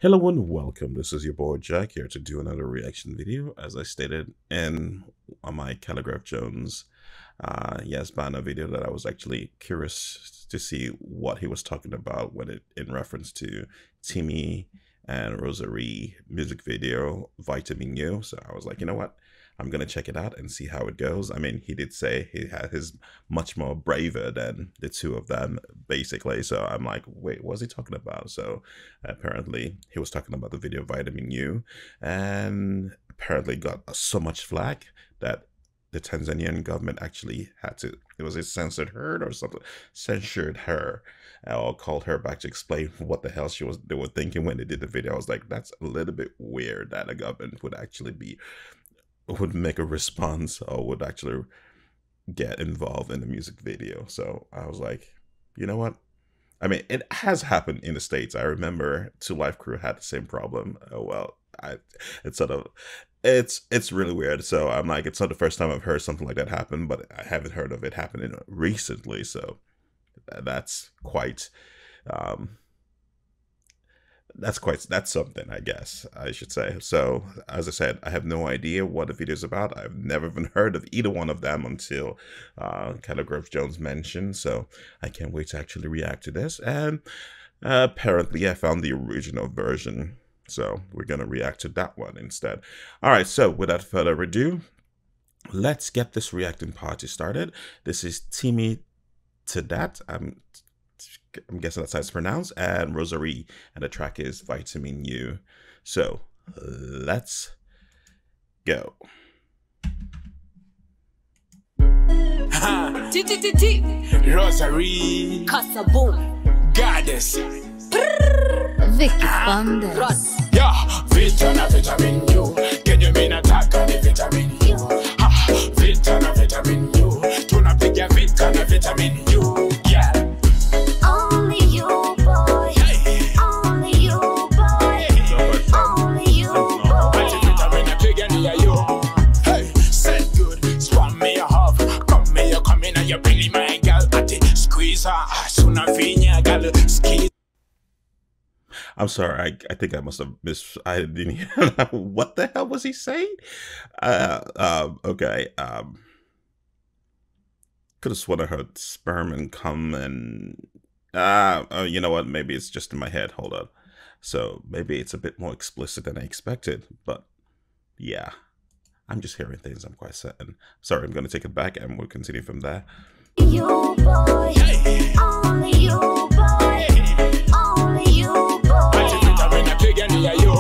Hello and welcome. This is your boy Jack here to do another reaction video. As I stated in on my Calligraph Jones yes banner video, that I was actually curious to see what he was talking about when it in reference to Timmy and Rosa Ree music video Vitamin U. So I was like, you know what? I'm gonna check it out and see how it goes. I mean, he did say he had his much more braver than the two of them, basically. So I'm like, wait, what's he talking about? So apparently he was talking about the video Vitamin U, and apparently got so much flack that the Tanzanian government actually had to, it was it censored her or something, censored her, or called her back to explain what the hell they were thinking when they did the video. I was like, that's a little bit weird that a government would make a response or would actually get involved in the music video. So I was like, you know what? I mean, it has happened in the States. I remember Two Life Crew had the same problem. It's sort of, it's really weird. So I'm like, it's not the first time I've heard something like that happen, but I haven't heard of it happening recently. So that's quite, that's something, I guess I should say. So as I said, I have no idea what the video is about. I've never even heard of either one of them until Calligraph Jones mentioned. So I can't wait to actually react to this. And apparently I found the original version, so we're gonna react to that one instead. All right, so without further ado, let's get this reacting party started. This is Timmy TdaT. I'm guessing that's how it's pronounced, and Rosa Ree, and the track is Vitamin U. So let's go. TdaT, Rosa Ree, Casa Boom, Goddess, Vicky Bandes. yeah, vitamin U. Can you mean attack on the vitamin U? Vitamin U. Tunapiga vitamin U. Yeah. Only you, boy. Hey. Only you, boy. Only you, boy. Vitamin apiga ni ya you. Hey, said good. Swam me a half. Come in and you really my girl. Ati squeeze her. Suna vinya girl. Ski. I'm sorry, I think I must have I didn't hear what the hell was he saying? Okay. Could have sworn I heard sperm and cum and you know what? Maybe it's just in my head. Hold on. So maybe it's a bit more explicit than I expected, but yeah, I'm just hearing things I'm quite certain. Sorry, I'm gonna take it back and we'll continue from there. You, boy. Hey. Only you, boy. Only you, boy. Vitamin apiga ni ya you.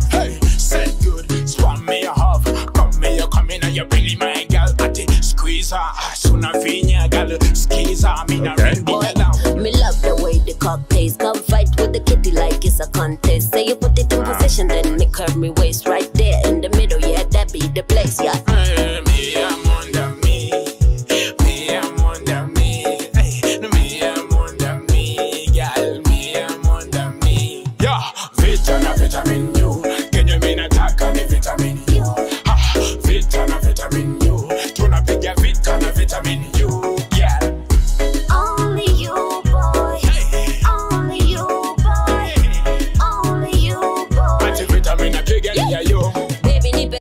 Hey, said good. Swam me a half. Come in and you really my girl. Ati squeeze her. Suna vinya girl. Skis her. Me na ring it down. Me love the way the cock tastes. Come fight with the kitty like it's a contest. Say you put it in position, then me curve me waist right there in the middle. Yeah, that be the place. Yeah. Me, I'm under me. Me, I'm under me. Hey, me, I'm under me. Girl, me, I'm under me. Yeah, vitamin U. Can you mean attack on the vitamin U? Ha, vitamin U. Tunapiga vitamin U. Yeah. Only you, boy. Hey. Only you, boy. Only you, boy. Vitamin apiga ni ya you. Baby, ni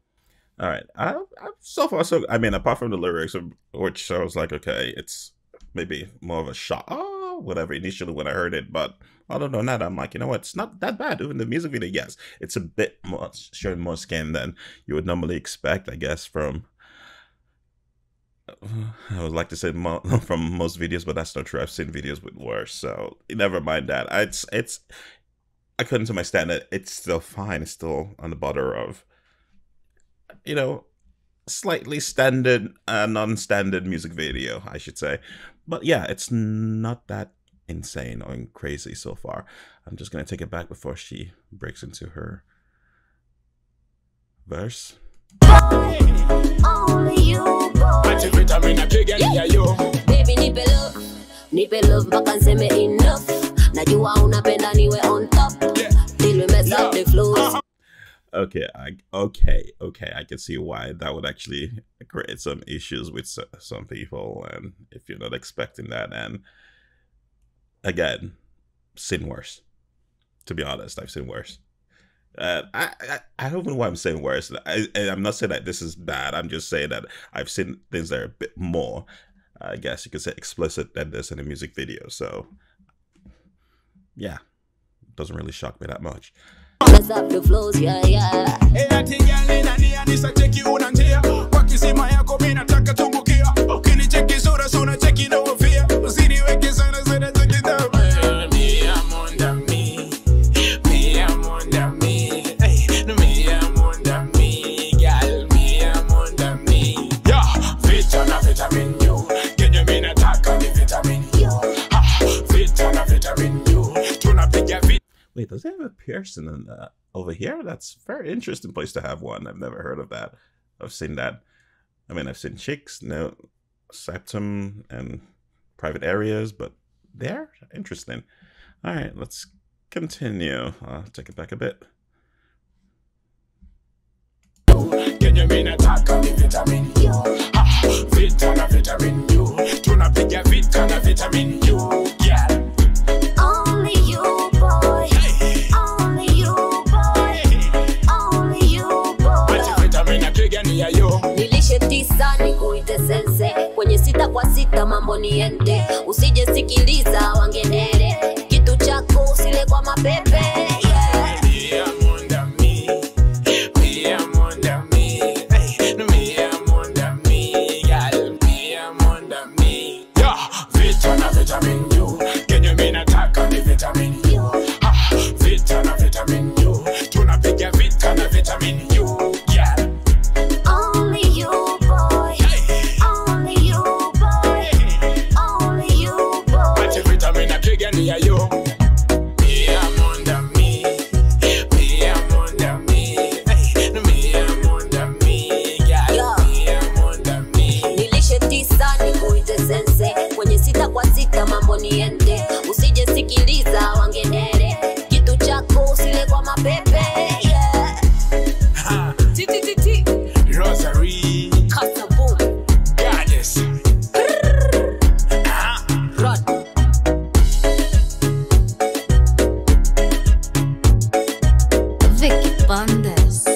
All right, I'm so far so. I mean, apart from the lyrics, which I was like, okay, it's maybe more of a shock, oh, whatever. Initially when I heard it, but other than that, I'm like, you know what? It's not that bad. Even the music video, yes, it's a bit more showing more skin than you would normally expect, I guess, from. I would like to say from most videos, but that's not true. I've seen videos with worse, so never mind that. It's according to my standard, it's still fine. It's still on the border of, you know, slightly standard, non-standard music video, I should say. But yeah, it's not that insane or crazy so far. I'm just gonna take it back before she breaks into her verse. only you, boy. Vitamin apiga ni ya you. Baby, nipe love mpaka nseme enough. Najua unapenda niwe on top. Till we mess up the flows. Okay, I can see why that would actually create some issues with some people, and if you're not expecting that, and again, seen worse. To be honest, I've seen worse. I don't know why I'm saying worse. I'm not saying that this is bad. I'm just saying that I've seen things that are a bit more, I guess you could say, explicit than this in a music video. So, yeah, it doesn't really shock me that much. Let's have the flows, yeah, yeah. Hey, I think y'all in a near this I check you on and tear. What you see my yako me na taka tumbo kia. Can you check it so na check it over fear. See the way kiss on us so that check it out. Me I'm under me. Me I'm under me. Hey, me I'm under me. Girl, me I'm under me. Yeah, vitamin U. Can you mean attack on the vitamin U? Vitamin U. Tuna pick your vitamin. Wait, does it have a piercing in that over here? That's a very interesting place to have one. I've never heard of that. I've seen that. I mean, I've seen chicks, no septum and private areas, but there, interesting. All right, let's continue. I'll take it back a bit. Can you mean attack on the vitamin U? Vitamin U. Tuna pick your vitamin U. Yeah. Only you, boy. Only you, boy. Only you, boy. Vitamin apigani ya yo. Nilishe tisa nikuite sense. Kwenye sita kwa sita mambo niende. Usije sikiliza wangedere. Kitu chako usile kwa mapepe. Yeah. Me I'm under me. Me I'm under me. Hey, me I'm under me. Girl, me I'm under me. Yeah, vitamin U. Can you mean attack on the vitamin U? Vitamin U. Tuna pick your vitamin U. Yeah. Only you, boy. Only you, boy. Only you, boy. Vitamin apigani ya yo. Me I'm under me. Me I'm under me. Hey, me I'm under me. Girl, me I'm under me. Nilishe tisa nikuite sense. Kwenye sita kwa sita mambo niende. Usije sikiliza wangedere. Kitu chako usile kwa mapepe. Yeah. TTT. Rosa Ree. Custom boom. Goddess. Run. Vicky Bandes.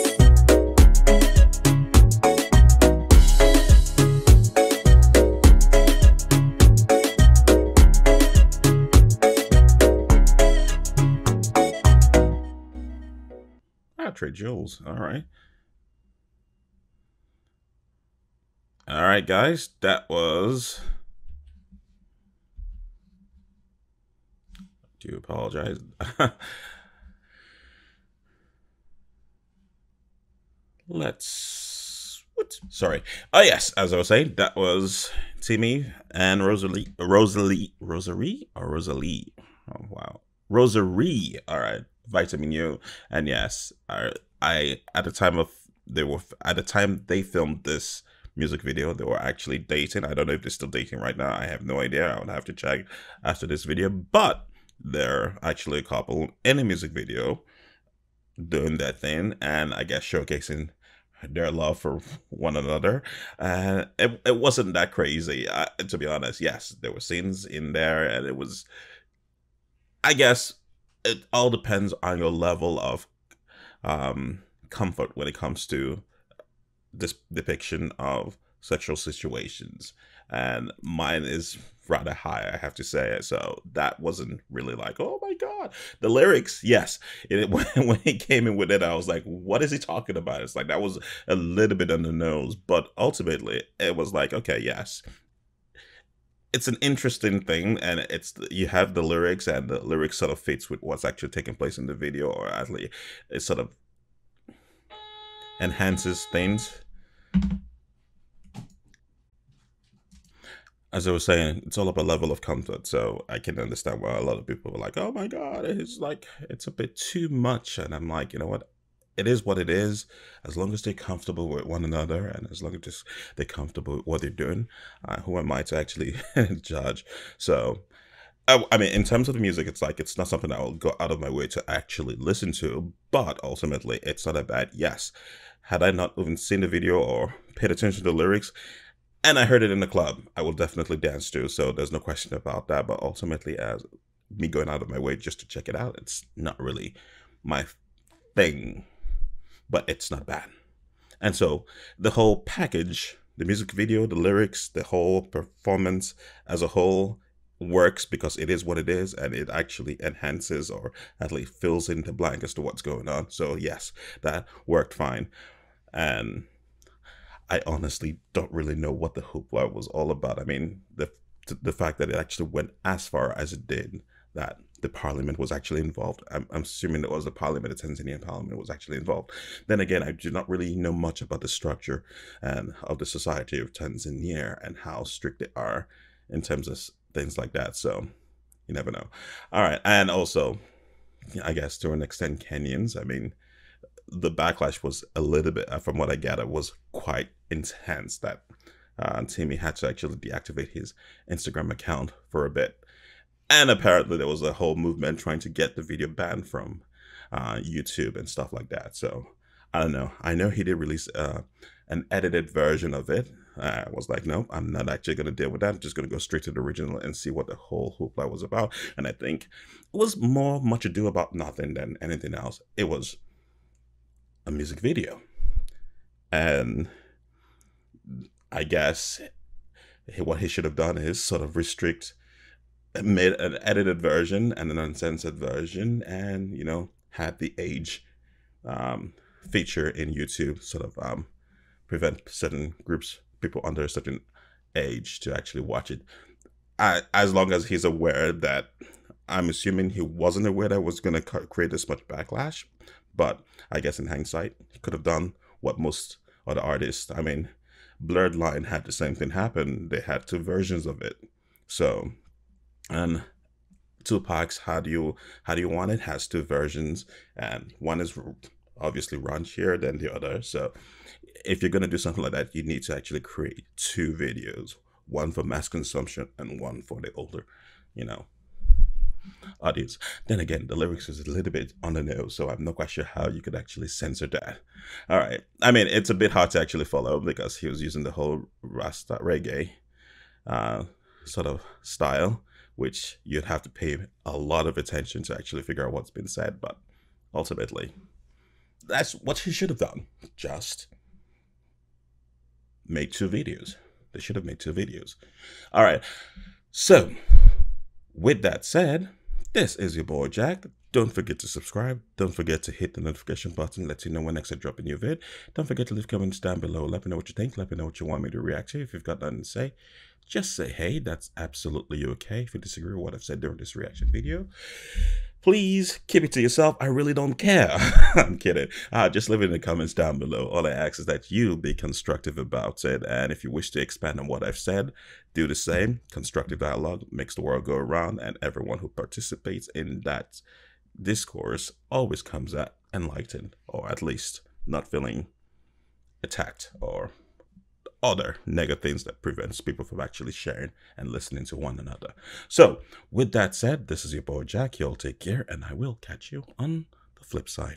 Trade Jules. All right. All right, guys. That was... do apologize. Let's... what? Sorry. Oh, yes. As I was saying, that was Timmy and Rosa Ree? Or Rosalie? Oh, wow. Rosa Ree. All right. Vitamin U. And yes, I at the time they filmed this music video, they were actually dating. I don't know if they're still dating right now. I have no idea. I would have to check after this video, but they're actually a couple in a music video doing that thing, and I guess showcasing their love for one another. And it wasn't that crazy, to be honest. Yes, there were scenes in there, and it was, I guess, it all depends on your level of comfort when it comes to this depiction of sexual situations, and mine is rather high, I have to say. So that wasn't really like, oh my god. The lyrics, yes, when he came in with it, I was like, what is he talking about? It's like, that was a little bit on the nose, but ultimately it was like, okay, yes, it's an interesting thing, and it's, you have the lyrics, and the lyrics sort of fits with what's actually taking place in the video, or at least it sort of enhances things. As I was saying, it's all about level of comfort, so I can understand why a lot of people are like, oh my god, it's like, it's a bit too much. And I'm like, you know what, it is what it is. As long as they're comfortable with one another, and as long as they're comfortable with what they're doing, who am I to actually judge? So I mean, in terms of the music, it's like, it's not something I will go out of my way to actually listen to, but ultimately it's not that bad. Yes, had I not even seen the video or paid attention to the lyrics, and I heard it in the club, I will definitely dance to, so there's no question about that. But ultimately, as me going out of my way just to check it out, it's not really my thing, but it's not bad. And so the whole package, the music video, the lyrics, the whole performance as a whole works because it is what it is, and it actually enhances or at least fills in the blank as to what's going on. So yes, that worked fine. And I honestly don't really know what the hoopla was all about. I mean, the fact that it actually went as far as it did, that the parliament was actually involved. I'm assuming it was the parliament, the Tanzanian parliament was actually involved. Then again, I do not really know much about the structure and of the society of Tanzania and how strict they are in terms of things like that. So you never know. All right. And also, I guess to an extent, Kenyans, I mean, the backlash was a little bit, from what I gathered, was quite intense, that Timmy had to actually deactivate his Instagram account for a bit. And apparently there was a whole movement trying to get the video banned from YouTube and stuff like that. So I don't know. I know he did release an edited version of it. I was like, no, I'm not actually going to deal with that. I'm just going to go straight to the original and see what the whole hoopla was about. And I think it was much ado about nothing than anything else. It was a music video. And I guess what he should have done is sort of made an edited version and an uncensored version, and, you know, had the age feature in YouTube sort of prevent certain groups, people under a certain age, to actually watch it. As long as he's aware that, I'm assuming he wasn't aware that it was going to create this much backlash, but I guess in hindsight, he could have done what most other artists, I mean, Blurred Line had the same thing happen. They had 2 versions of it. So, and Tupac's How Do You Want It has 2 versions, and one is obviously raunchier than the other. So if you're going to do something like that, you need to actually create 2 videos, one for mass consumption and one for the older, you know, audience. Then again, the lyrics is a little bit on the nose, so I'm not quite sure how you could actually censor that. All right. I mean, it's a bit hard to actually follow because he was using the whole Rasta reggae sort of style, which you'd have to pay a lot of attention to actually figure out what's been said. But ultimately, that's what he should have done. Just made 2 videos. They should have made 2 videos. All right. So with that said, this is your boy Jack. Don't forget to subscribe. Don't forget to hit the notification button. Let you know when next I drop a new vid. Don't forget to leave comments down below. Let me know what you think. Let me know what you want me to react to. If you've got nothing to say, just say hey. That's absolutely okay. If you disagree with what I've said during this reaction video, please keep it to yourself. I really don't care. I'm kidding. Just leave it in the comments down below. All I ask is that you be constructive about it. And if you wish to expand on what I've said, do the same. Constructive dialogue makes the world go around, and everyone who participates in that discourse always comes out enlightened, or at least not feeling attacked or other negative things that prevents people from actually sharing and listening to one another. So with that said, this is your boy Jack. Y'all take care, and I will catch you on the flip side.